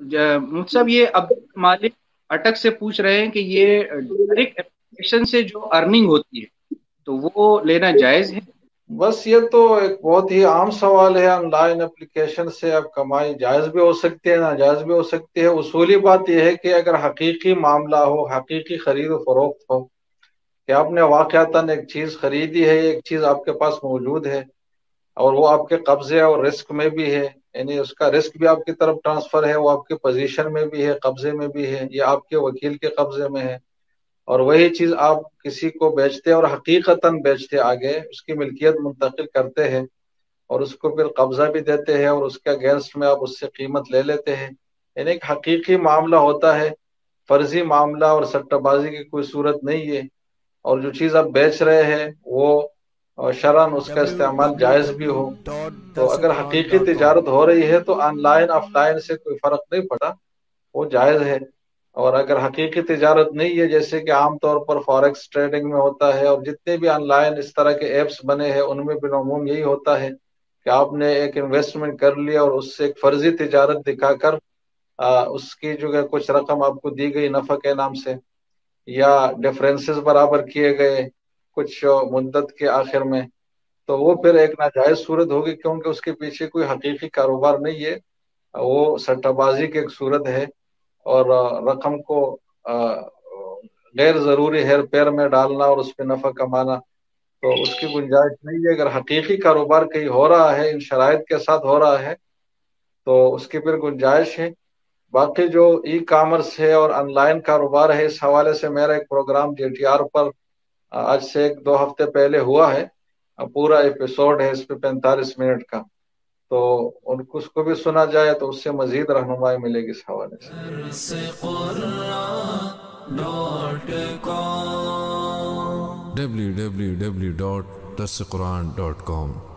مفتی صاحب یہ عبد مالک اٹک سے پوچھ رہے ہیں کہ یہ ڈائریکٹ اپلیکیشن سے جو ارننگ ہوتی ہے تو وہ لینا جائز ہے؟ بس یہ تو ایک بہت ہی عام سوال ہے. آن لائن اپلیکیشن سے اب کمائی جائز بھی ہو سکتی ہے ناجائز بھی ہو سکتی ہے. اصولی بات یہ ہے کہ اگر حقیقی معاملہ ہو، حقیقی خرید و فروخت ہو کہ آپ نے واقعتاً ایک چیز خریدی ہے، ایک چیز آپ کے پاس موجود ہے اور وہ آپ کے قبضے اور رسک میں بھی ہے، یعنی اس کا رسک بھی آپ کی طرف ٹرانسفر ہے، وہ آپ کے پوزیشن میں بھی ہے، قبضے میں بھی ہے، یا آپ کے وکیل کے قبضے میں ہے، اور وہی چیز آپ کسی کو بیچتے اور حقیقتاً بیچتے آگے اس کی ملکیت منتقل کرتے ہیں اور اس کو پھر قبضہ بھی دیتے ہیں اور اس کے اگینسٹ میں آپ اس سے قیمت لے لیتے ہیں. یعنی ایک حقیقی معاملہ ہوتا ہے، فرضی معاملہ اور سٹہ بازی کی کوئی صورت نہیں ہے. اور جو چیز آپ بیچ رہے ہیں وہ شرعاً اس کا استعمال جائز بھی ہو. تو اگر حقیقی www.dasiquran.com تجارت ہو رہی ہے تو آن لائن آف لائن سے کوئی فرق نہیں پڑا، وہ جائز ہے. اور اگر حقیقی تجارت نہیں ہے، جیسے کہ عام طور پر فاریکس ٹریڈنگ میں ہوتا ہے اور جتنے بھی آن لائن اس طرح کے ایپس بنے ہیں ان میں بالعموم یہی ہوتا ہے کہ آپ نے ایک انویسٹمنٹ کر لیا اور اس سے ایک فرضی تجارت دکھا کر اس کی جو ہے کچھ رقم آپ کو دی گئی نفع کے نام سے، یا ڈفرینسز برابر کیے گئے کچھ مدت کے آخر میں، تو وہ پھر ایک ناجائز صورت ہوگی کیونکہ اس کے پیچھے کوئی حقیقی کاروبار نہیں ہے، وہ سٹہ بازی کی ایک صورت ہے اور رقم کو غیر ضروری ہیر پیر میں ڈالنا اور اس پہ نفع کمانا، تو اس کی گنجائش نہیں ہے. اگر حقیقی کاروبار کہیں ہو رہا ہے، ان شرائط کے ساتھ ہو رہا ہے، تو اس کی پھر گنجائش ہے. باقی جو ای کامرس ہے اور آن لائن کاروبار ہے، اس حوالے سے میرا ایک پروگرام جے ٹی آر پر آج سے 1-2 ہفتے پہلے ہوا ہے. پورا ایپیسوڈ ہے اس پہ 45 منٹ کا، تو ان کو اس کو بھی سنا جائے تو اس سے مزید رہنمائی ملے گی اس حوالے سے. www.dasiquran.com